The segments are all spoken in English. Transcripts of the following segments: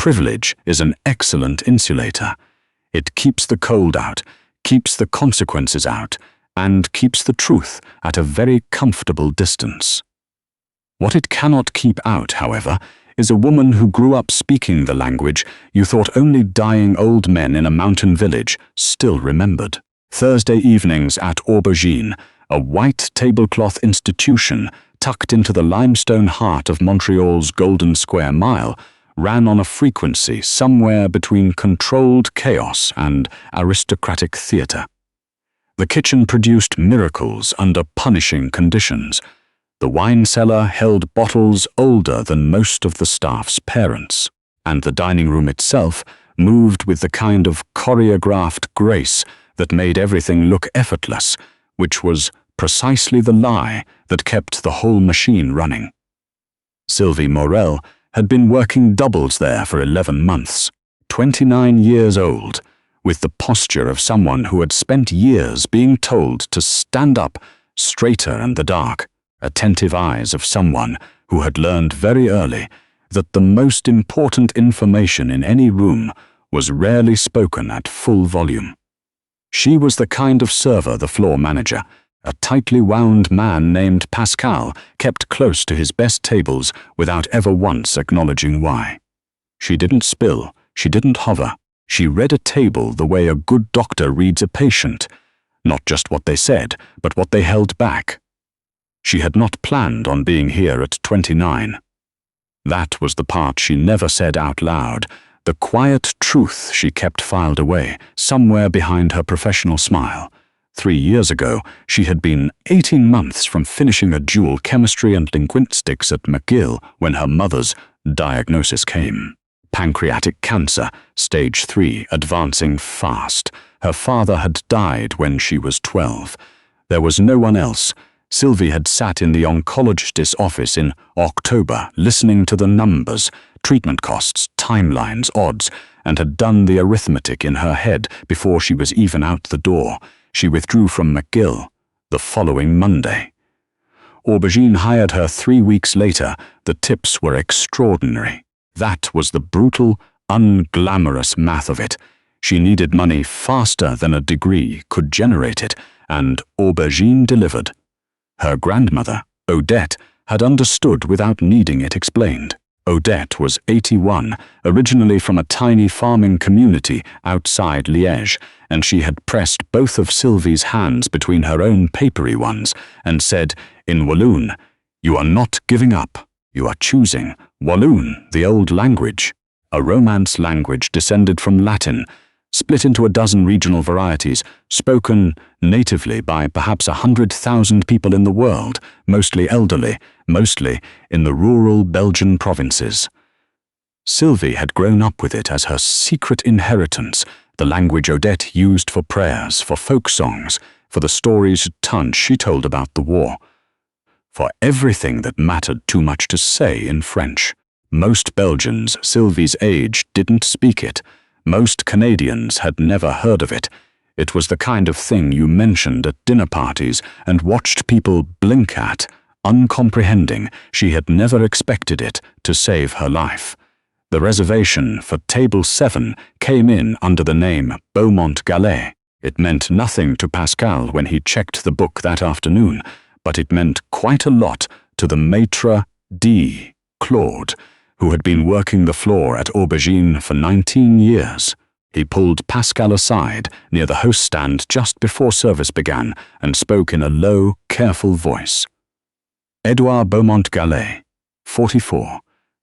Privilege is an excellent insulator. It keeps the cold out, keeps the consequences out, and keeps the truth at a very comfortable distance. What it cannot keep out, however, is a woman who grew up speaking the language you thought only dying old men in a mountain village still remembered. Thursday evenings at Aubergine, a white tablecloth institution tucked into the limestone heart of Montreal's Golden Square Mile, ran on a frequency somewhere between controlled chaos and aristocratic theatre. The kitchen produced miracles under punishing conditions. The wine cellar held bottles older than most of the staff's parents, and the dining room itself moved with the kind of choreographed grace that made everything look effortless, which was precisely the lie that kept the whole machine running. Sylvie Morel had been working doubles there for 11 months, 29 years old, with the posture of someone who had spent years being told to stand up, straighter in the dark, attentive eyes of someone who had learned very early that the most important information in any room was rarely spoken at full volume. She was the kind of server the floor manager, a tightly wound man named Pascal, kept close to his best tables without ever once acknowledging why. She didn't spill, she didn't hover. She read a table the way a good doctor reads a patient, not just what they said, but what they held back. She had not planned on being here at 29. That was the part she never said out loud, the quiet truth she kept filed away, somewhere behind her professional smile. 3 years ago, she had been 18 months from finishing a dual chemistry and linguistics at McGill when her mother's diagnosis came. Pancreatic cancer, stage 3, advancing fast. Her father had died when she was 12. There was no one else. Sylvie had sat in the oncologist's office in October, listening to the numbers, treatment costs, timelines, odds, and had done the arithmetic in her head before she was even out the door. She withdrew from McGill the following Monday. Aubergine hired her 3 weeks later. The tips were extraordinary. That was the brutal, unglamorous math of it. She needed money faster than a degree could generate it, and Aubergine delivered. Her grandmother, Odette, had understood without needing it explained. Odette was 81, originally from a tiny farming community outside Liège, and she had pressed both of Sylvie's hands between her own papery ones and said, in Walloon, "You are not giving up. You are choosing." Walloon, the old language, a Romance language descended from Latin, split into a dozen regional varieties, spoken natively by perhaps 100,000 people in the world, mostly elderly, mostly in the rural Belgian provinces. Sylvie had grown up with it as her secret inheritance, the language Odette used for prayers, for folk songs, for the stories tons she told about the war, for everything that mattered too much to say in French. Most Belgians Sylvie's age didn't speak it. Most Canadians had never heard of it. It was the kind of thing you mentioned at dinner parties and watched people blink at, uncomprehending. She had never expected it to save her life. The reservation for Table 7 came in under the name Beaumont-Gallais. It meant nothing to Pascal when he checked the book that afternoon, but it meant quite a lot to the maitre d', Claude, who had been working the floor at Aubergine for 19 years. He pulled Pascal aside near the host stand just before service began and spoke in a low, careful voice. Édouard Beaumont-Gallais, 44,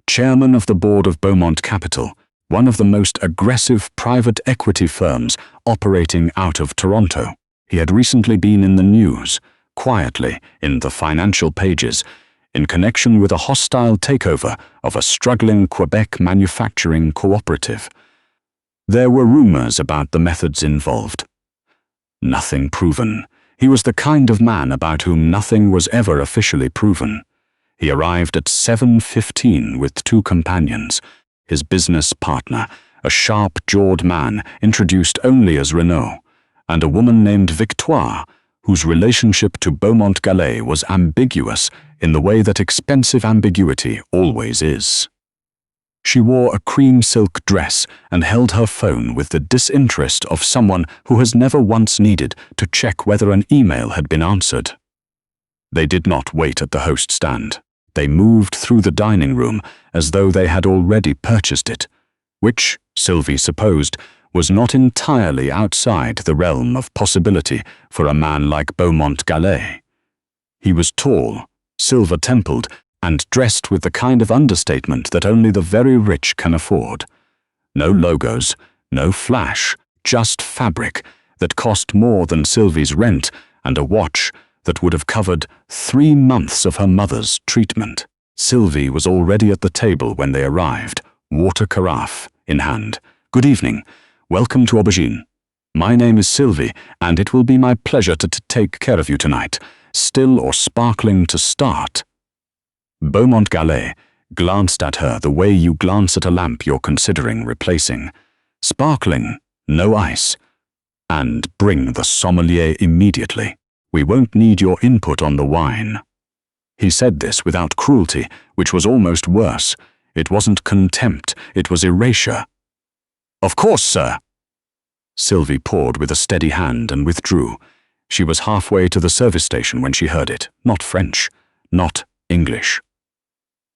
chairman of the board of Beaumont Capital, one of the most aggressive private equity firms operating out of Toronto. He had recently been in the news, quietly in the financial pages, in connection with a hostile takeover of a struggling Quebec manufacturing cooperative. There were rumors about the methods involved. Nothing proven. He was the kind of man about whom nothing was ever officially proven. He arrived at 7:15 with 2 companions, his business partner, a sharp-jawed man introduced only as Renaud, and a woman named Victoire, whose relationship to Beaumont-Gallais was ambiguous in the way that expensive ambiguity always is. She wore a cream silk dress and held her phone with the disinterest of someone who has never once needed to check whether an email had been answered. They did not wait at the host stand. They moved through the dining room as though they had already purchased it, which, Sylvie supposed, was not entirely outside the realm of possibility for a man like Beaumont-Gallais. He was tall, silver-templed, and dressed with the kind of understatement that only the very rich can afford. No logos, no flash, just fabric that cost more than Sylvie's rent and a watch that would have covered 3 months of her mother's treatment. Sylvie was already at the table when they arrived, water carafe in hand. "Good evening. Welcome to Aubergine. My name is Sylvie, and it will be my pleasure to take care of you tonight. Still or sparkling to start?" Beaumont-Gallais glanced at her the way you glance at a lamp you're considering replacing. "Sparkling, no ice. And bring the sommelier immediately. We won't need your input on the wine." He said this without cruelty, which was almost worse. It wasn't contempt, it was erasure. "Of course, sir." Sylvie poured with a steady hand and withdrew. She was halfway to the service station when she heard it. Not French, not English.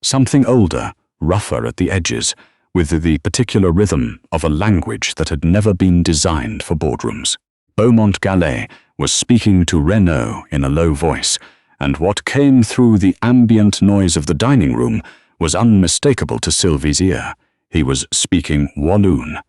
Something older, rougher at the edges, with the particular rhythm of a language that had never been designed for boardrooms. Beaumont-Gallais was speaking to Renaud in a low voice, and what came through the ambient noise of the dining room was unmistakable to Sylvie's ear. He was speaking Walloon,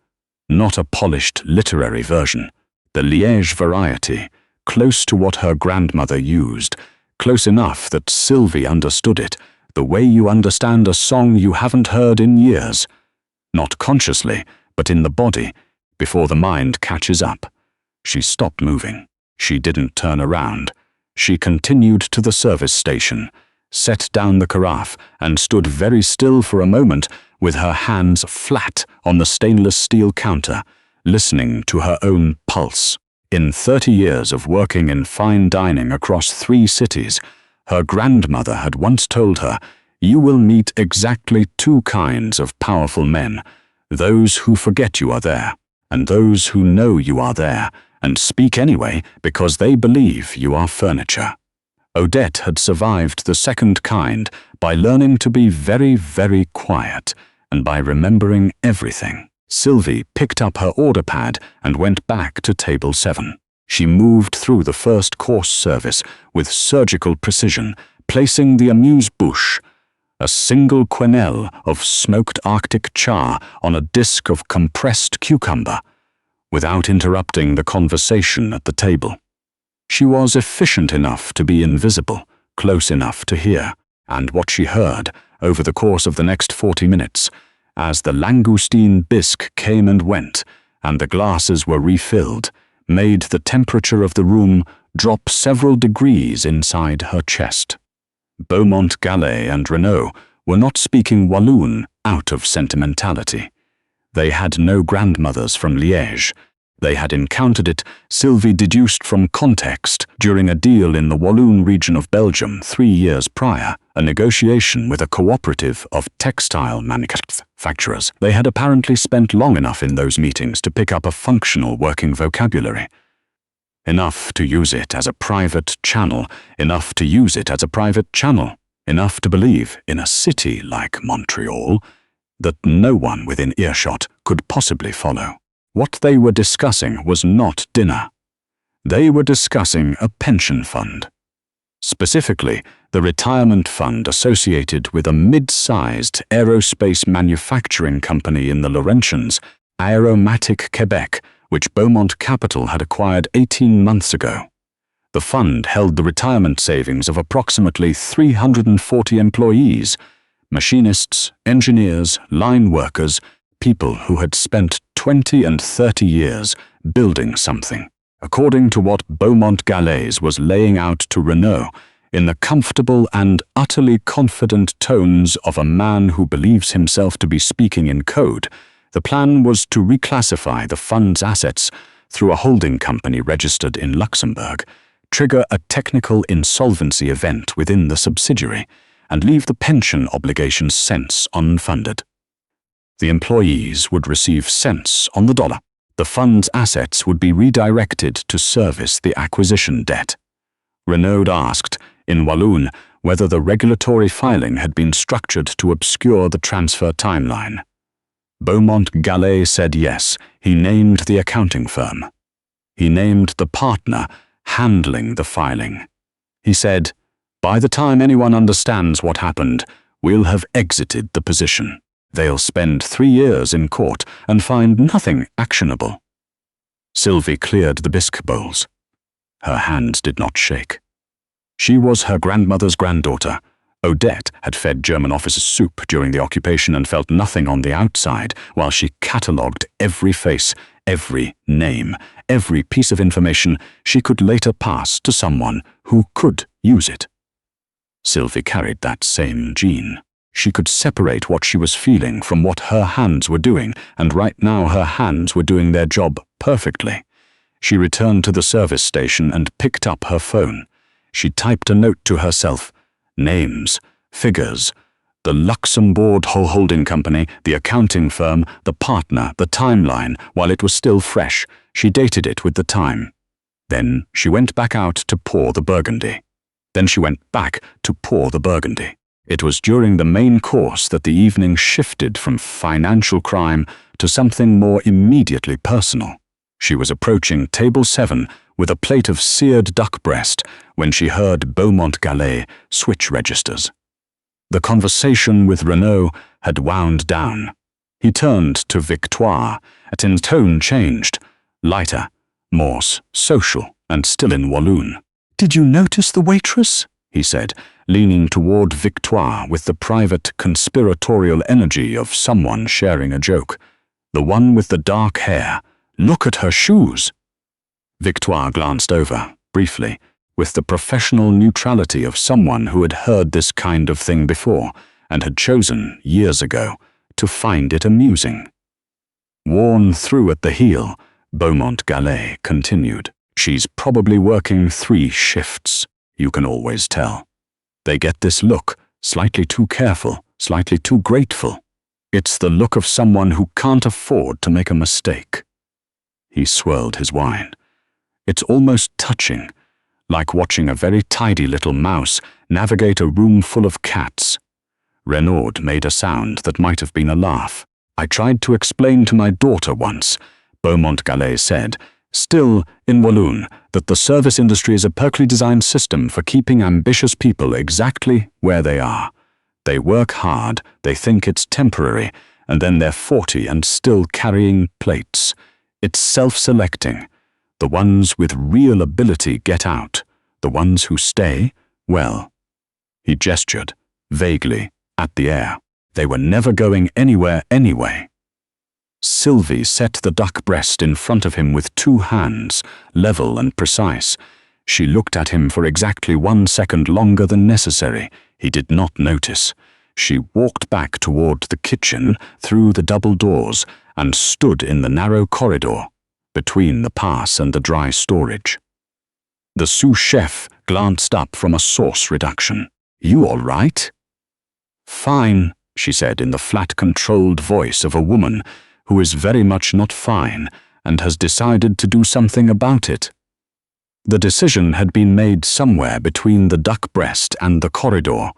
not a polished literary version, the Liège variety, close to what her grandmother used, close enough that Sylvie understood it, the way you understand a song you haven't heard in years. Not consciously, but in the body, before the mind catches up. She stopped moving. She didn't turn around. She continued to the service station, set down the carafe, and stood very still for a moment with her hands flat on the stainless steel counter, listening to her own pulse. In 30 years of working in fine dining across 3 cities, her grandmother had once told her, "You will meet exactly 2 kinds of powerful men, those who forget you are there, and those who know you are there, and speak anyway because they believe you are furniture." Odette had survived the second kind by learning to be very, very quiet, and by remembering everything. Sylvie picked up her order pad and went back to table 7. She moved through the first course service with surgical precision, placing the amuse-bouche, a single quenelle of smoked Arctic char on a disc of compressed cucumber, without interrupting the conversation at the table. She was efficient enough to be invisible, close enough to hear, and what she heard over the course of the next 40 minutes, as the langoustine bisque came and went, and the glasses were refilled, made the temperature of the room drop several degrees inside her chest. Beaumont-Gallais and Renaud were not speaking Walloon out of sentimentality. They had no grandmothers from Liège. They had encountered it, Sylvie deduced from context, during a deal in the Walloon region of Belgium 3 years prior, a negotiation with a cooperative of textile manufacturers. They had apparently spent long enough in those meetings to pick up a functional working vocabulary. Enough to use it as a private channel, enough to use it as a private channel, enough to believe in a city like Montreal that no one within earshot could possibly follow. What they were discussing was not dinner. They were discussing a pension fund. Specifically, the retirement fund associated with a mid-sized aerospace manufacturing company in the Laurentians, Aeromatic Quebec, which Beaumont Capital had acquired 18 months ago. The fund held the retirement savings of approximately 340 employees, machinists, engineers, line workers, people who had spent 20 and 30 years building something, according to what Beaumont-Gallais was laying out to Renaud, in the comfortable and utterly confident tones of a man who believes himself to be speaking in code. The plan was to reclassify the fund's assets through a holding company registered in Luxembourg, trigger a technical insolvency event within the subsidiary, and leave the pension obligations cents unfunded. The employees would receive cents on the dollar. The fund's assets would be redirected to service the acquisition debt. Renaud asked, in Walloon, whether the regulatory filing had been structured to obscure the transfer timeline. Beaumont-Gallais said yes. He named the accounting firm. He named the partner handling the filing. He said, "By the time anyone understands what happened, we'll have exited the position. They'll spend 3 years in court and find nothing actionable." Sylvie cleared the bisque bowls. Her hands did not shake. She was her grandmother's granddaughter. Odette had fed German officers soup during the occupation and felt nothing on the outside while she catalogued every face, every name, every piece of information she could later pass to someone who could use it. Sylvie carried that same gene. She could separate what she was feeling from what her hands were doing, and right now her hands were doing their job perfectly. She returned to the service station and picked up her phone. She typed a note to herself. Names, figures, the Luxembourg holding company, the accounting firm, the partner, the timeline, while it was still fresh. She dated it with the time. Then she went back out to pour the Burgundy. Then she went back to pour the Burgundy. It was during the main course that the evening shifted from financial crime to something more immediately personal. She was approaching table 7 with a plate of seared duck breast when she heard Beaumont-Gallais switch registers. The conversation with Renaud had wound down. He turned to Victoire, and his tone changed, lighter, more social, and still in Walloon. "Did you notice the waitress?" he said, leaning toward Victoire with the private conspiratorial energy of someone sharing a joke. "The one with the dark hair. Look at her shoes." Victoire glanced over, briefly, with the professional neutrality of someone who had heard this kind of thing before and had chosen, years ago, to find it amusing. Worn through at the heel, Beaumont-Gallais continued. "She's probably working 3 shifts. You can always tell. They get this look, slightly too careful, slightly too grateful. It's the look of someone who can't afford to make a mistake." He swirled his wine. "It's almost touching, like watching a very tidy little mouse navigate a room full of cats." Renaud made a sound that might have been a laugh. "I tried to explain to my daughter once," Beaumont-Gallais said, still in Walloon, "that the service industry is a perfectly designed system for keeping ambitious people exactly where they are. They work hard, they think it's temporary, and then they're 40 and still carrying plates. It's self-selecting. The ones with real ability get out. The ones who stay, well." He gestured, vaguely, at the air. "They were never going anywhere anyway." Sylvie set the duck breast in front of him with 2 hands, level and precise. She looked at him for exactly 1 second longer than necessary. He did not notice. She walked back toward the kitchen, through the double doors, and stood in the narrow corridor, between the pass and the dry storage. The sous-chef glanced up from a sauce reduction. "You all right?" "Fine," she said in the flat, controlled voice of a woman who is very much not fine and has decided to do something about it. The decision had been made somewhere between the duck breast and the corridor.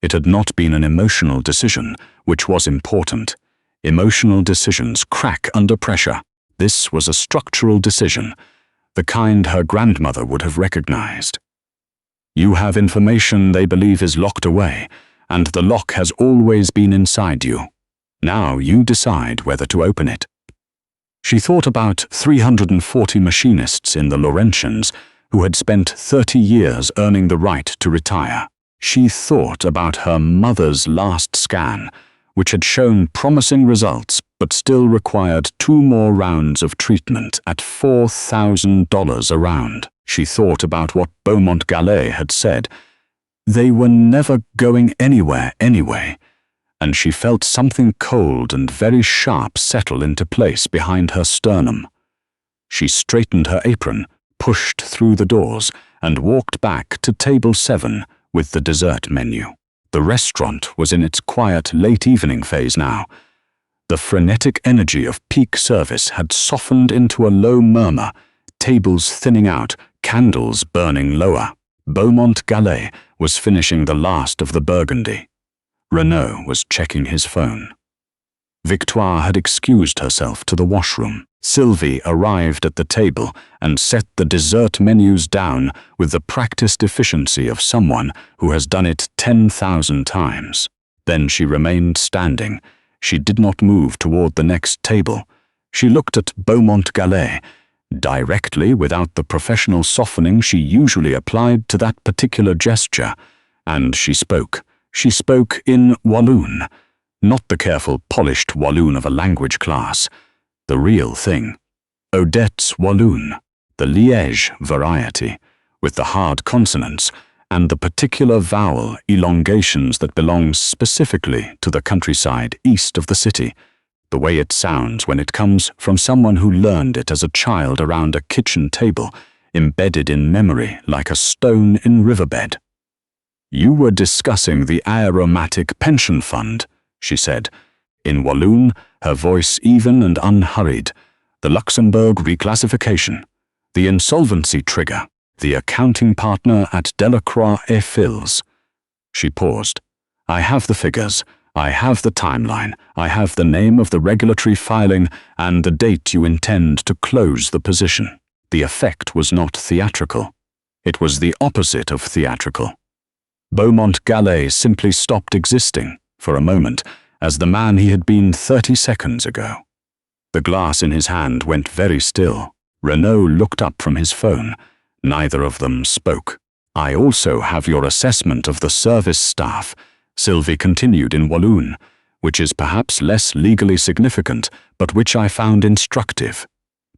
It had not been an emotional decision, which was important. Emotional decisions crack under pressure. This was a structural decision, the kind her grandmother would have recognized. You have information they believe is locked away, and the lock has always been inside you. Now you decide whether to open it. She thought about 340 machinists in the Laurentians who had spent 30 years earning the right to retire. She thought about her mother's last scan, which had shown promising results but still required 2 more rounds of treatment at $4,000 a round. She thought about what Beaumont-Gallais had said. They were never going anywhere anyway, and she felt something cold and very sharp settle into place behind her sternum. She straightened her apron, pushed through the doors, and walked back to table 7 with the dessert menu. The restaurant was in its quiet late evening phase now. The frenetic energy of peak service had softened into a low murmur, tables thinning out, candles burning lower. Beaumont-Gallais was finishing the last of the Burgundy. Renaud was checking his phone. Victoire had excused herself to the washroom. Sylvie arrived at the table and set the dessert menus down with the practiced efficiency of someone who has done it 10,000 times. Then she remained standing. She did not move toward the next table. She looked at Beaumont-Gallais, directly without the professional softening she usually applied to that particular gesture, and she spoke. She spoke in Walloon, not the careful, polished Walloon of a language class, the real thing. Odette's Walloon, the Liège variety, with the hard consonants and the particular vowel elongations that belong specifically to the countryside east of the city, the way it sounds when it comes from someone who learned it as a child around a kitchen table, embedded in memory like a stone in riverbed. "You were discussing the aromatic pension fund," she said. In Walloon, her voice even and unhurried. "The Luxembourg reclassification, the insolvency trigger, the accounting partner at Delacroix et Fils." She paused. "I have the figures. I have the timeline. I have the name of the regulatory filing and the date you intend to close the position." The effect was not theatrical. It was the opposite of theatrical. Beaumont-Gallais simply stopped existing, for a moment, as the man he had been 30 seconds ago. The glass in his hand went very still. Renaud looked up from his phone. Neither of them spoke. "I also have your assessment of the service staff," Sylvie continued in Walloon, "which is perhaps less legally significant, but which I found instructive."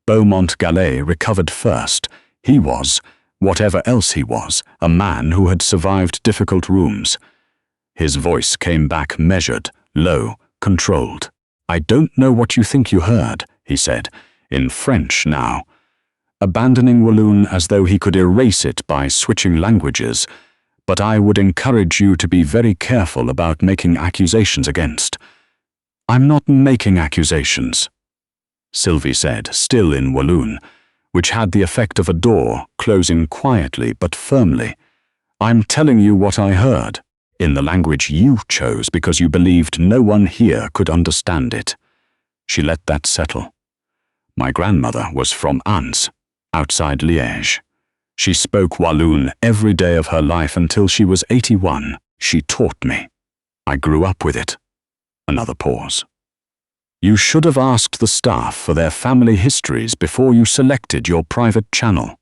Beaumont-Gallais recovered first. He was, whatever else he was, a man who had survived difficult rooms. His voice came back measured, low, controlled. "I don't know what you think you heard," he said, in French now, abandoning Walloon as though he could erase it by switching languages, "but I would encourage you to be very careful about making accusations against." "I'm not making accusations," Sylvie said, still in Walloon, which had the effect of a door closing quietly but firmly. "I'm telling you what I heard, in the language you chose because you believed no one here could understand it." She let that settle. "My grandmother was from Ans, outside Liège. She spoke Walloon every day of her life until she was 81. She taught me. I grew up with it." Another pause. "You should have asked the staff for their family histories before you selected your private channel."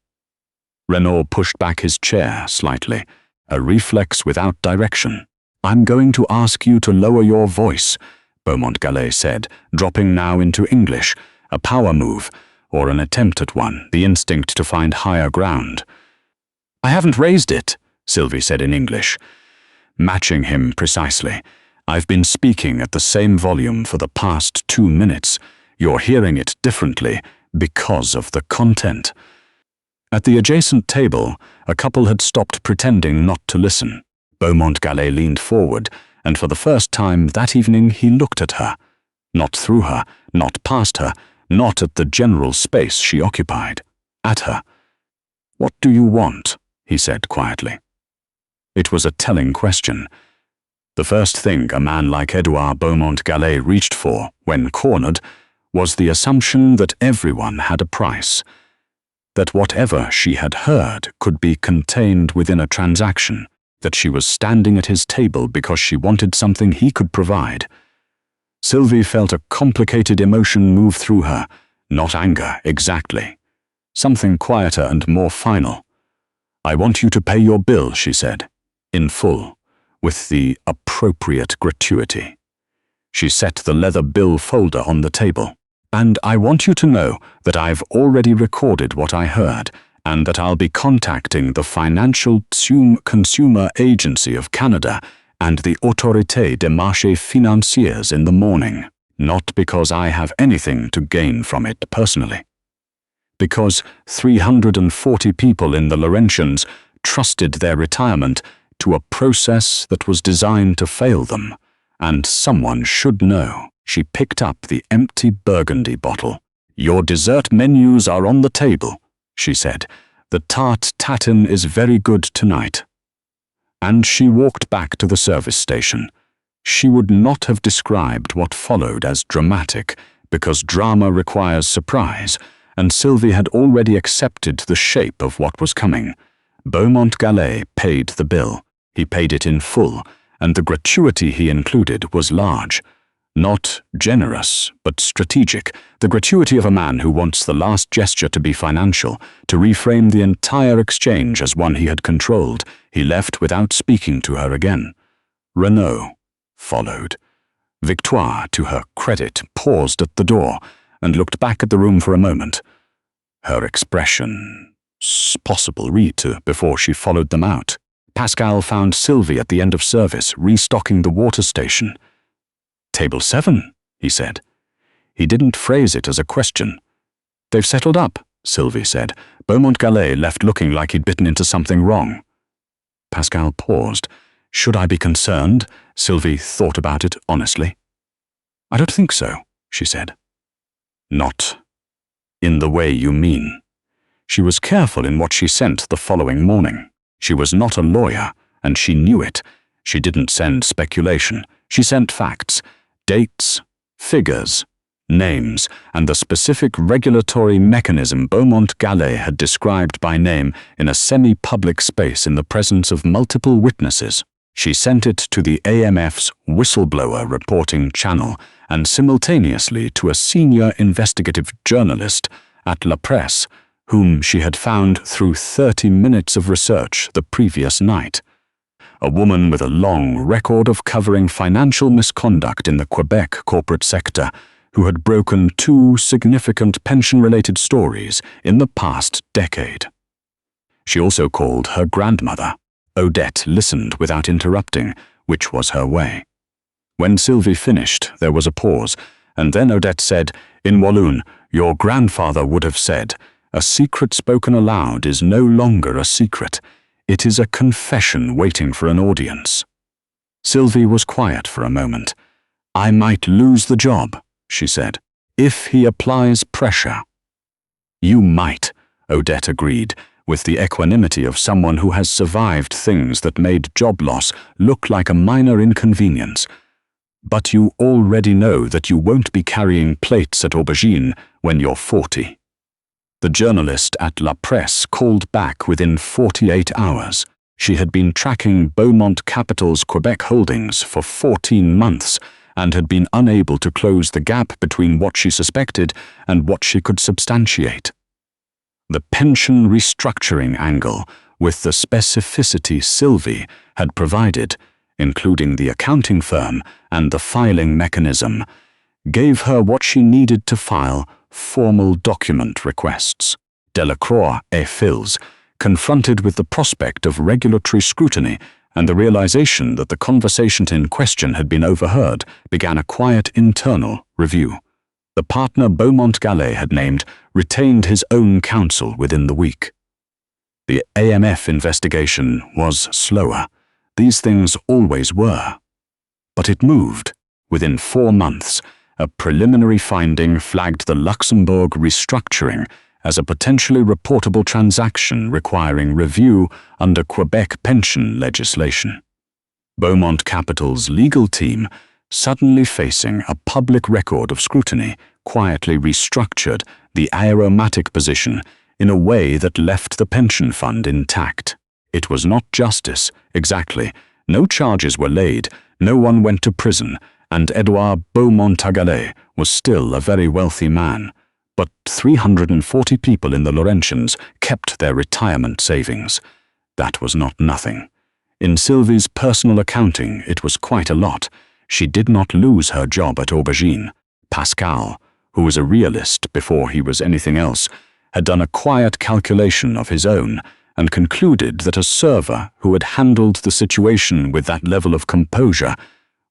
Renaud pushed back his chair slightly, a reflex without direction. "I'm going to ask you to lower your voice," Beaumont-Gallais said, dropping now into English, a power move, or an attempt at one, the instinct to find higher ground. "I haven't raised it," Sylvie said in English, matching him precisely. "I've been speaking at the same volume for the past 2 minutes. You're hearing it differently because of the content." At the adjacent table, a couple had stopped pretending not to listen. Beaumont-Gallais leaned forward, and for the first time that evening he looked at her. Not through her, not past her, not at the general space she occupied. At her. "What do you want?" he said quietly. It was a telling question. The first thing a man like Édouard Beaumont-Gallais reached for, when cornered, was the assumption that everyone had a price, that whatever she had heard could be contained within a transaction, that she was standing at his table because she wanted something he could provide. Sylvie felt a complicated emotion move through her, not anger exactly, something quieter and more final. "I want you to pay your bill," she said, "in full, with the appropriate gratuity." She set the leather bill folder on the table. "And I want you to know that I've already recorded what I heard, and that I'll be contacting the Financial Consumer Agency of Canada and the Autorité des Marchés Financiers in the morning, not because I have anything to gain from it personally. Because 340 people in the Laurentians trusted their retirement to a process that was designed to fail them, and someone should know." She picked up the empty Burgundy bottle. "Your dessert menus are on the table," she said. "The tart tatin is very good tonight." And she walked back to the service station. She would not have described what followed as dramatic, because drama requires surprise, and Sylvie had already accepted the shape of what was coming. Beaumont-Gallais paid the bill. He paid it in full, and the gratuity he included was large. Not generous, but strategic, the gratuity of a man who wants the last gesture to be financial, to reframe the entire exchange as one he had controlled. He left without speaking to her again. Renaud followed. Victoire, to her credit, paused at the door and looked back at the room for a moment. Her expression, possible read to before she followed them out. Pascal found Sylvie at the end of service, restocking the water station. "Table 7, he said. He didn't phrase it as a question. "They've settled up," Sylvie said. Beaumont-Gallais left looking like he'd bitten into something wrong. Pascal paused. "Should I be concerned?" Sylvie thought about it honestly. "I don't think so," she said. "Not in the way you mean." She was careful in what she sent the following morning. She was not a lawyer, and she knew it. She didn't send speculation. She sent facts, dates, figures, names, and the specific regulatory mechanism Beaumont-Gallais had described by name in a semi-public space in the presence of multiple witnesses. She sent it to the AMF's whistleblower reporting channel and simultaneously to a senior investigative journalist at La Presse, whom she had found through 30 minutes of research the previous night. A woman with a long record of covering financial misconduct in the Quebec corporate sector, who had broken 2 significant pension-related stories in the past decade. She also called her grandmother. Odette listened without interrupting, which was her way. When Sylvie finished, there was a pause, and then Odette said, in Walloon, "Your grandfather would have said, 'A secret spoken aloud is no longer a secret. It is a confession waiting for an audience.'" Sylvie was quiet for a moment. "I might lose the job," she said, "if he applies pressure." "You might," Odette agreed, with the equanimity of someone who has survived things that made job loss look like a minor inconvenience. "But you already know that you won't be carrying plates at Aubergine when you're 40. The journalist at La Presse called back within 48 hours. She had been tracking Beaumont Capital's Quebec holdings for 14 months and had been unable to close the gap between what she suspected and what she could substantiate. The pension restructuring angle, with the specificity Sylvie had provided, including the accounting firm and the filing mechanism, gave her what she needed to file formal document requests. Delacroix et Fils, confronted with the prospect of regulatory scrutiny and the realization that the conversation in question had been overheard, began a quiet internal review. The partner Beaumont-Gallais had named retained his own counsel within the week. The AMF investigation was slower. These things always were. But it moved. Within 4 months, a preliminary finding flagged the Luxembourg restructuring as a potentially reportable transaction requiring review under Quebec pension legislation. Beaumont Capital's legal team, suddenly facing a public record of scrutiny, quietly restructured the aromatic position in a way that left the pension fund intact. It was not justice, exactly. No charges were laid, no one went to prison, and Édouard Beaumont-Gallais was still a very wealthy man. But 340 people in the Laurentians kept their retirement savings. That was not nothing. In Sylvie's personal accounting, it was quite a lot. She did not lose her job at Aubergine. Pascal, who was a realist before he was anything else, had done a quiet calculation of his own and concluded that a server who had handled the situation with that level of composure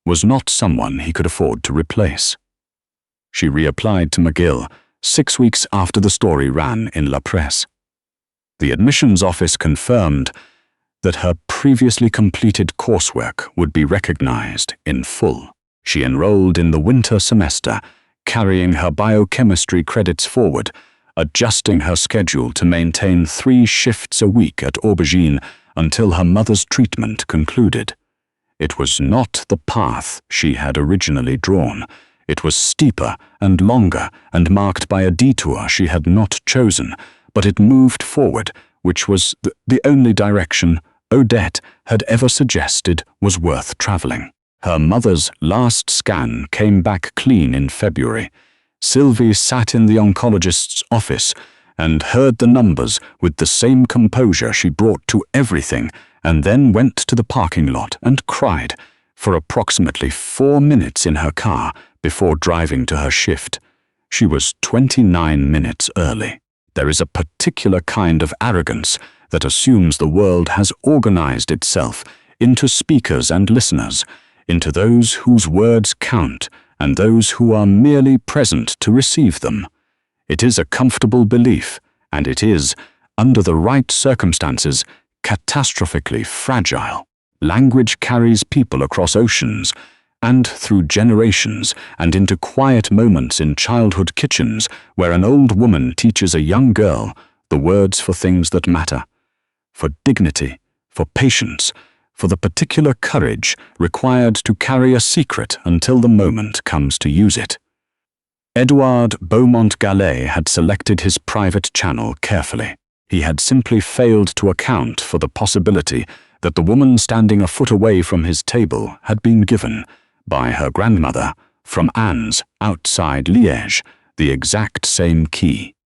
was not someone he could afford to replace. She reapplied to McGill 6 weeks after the story ran in La Presse. The admissions office confirmed that her previously completed coursework would be recognized in full. She enrolled in the winter semester, carrying her biochemistry credits forward, adjusting her schedule to maintain 3 shifts a week at Aubergine until her mother's treatment concluded. It was not the path she had originally drawn. It was steeper and longer and marked by a detour she had not chosen, but it moved forward, which was the only direction Odette had ever suggested was worth traveling. Her mother's last scan came back clean in February. Sylvie sat in the oncologist's office and heard the numbers with the same composure she brought to everything, and then went to the parking lot and cried for approximately 4 minutes in her car before driving to her shift. She was 29 minutes early. There is a particular kind of arrogance that assumes the world has organized itself into speakers and listeners, into those whose words count and those who are merely present to receive them. It is a comfortable belief, and it is, under the right circumstances, catastrophically fragile. Language carries people across oceans, and through generations, and into quiet moments in childhood kitchens where an old woman teaches a young girl the words for things that matter, for dignity, for patience, for the particular courage required to carry a secret until the moment comes to use it. Édouard Beaumont-Gallais had selected his private channel carefully. He had simply failed to account for the possibility that the woman standing a foot away from his table had been given, by her grandmother, from Anne's outside Liège, the exact same key.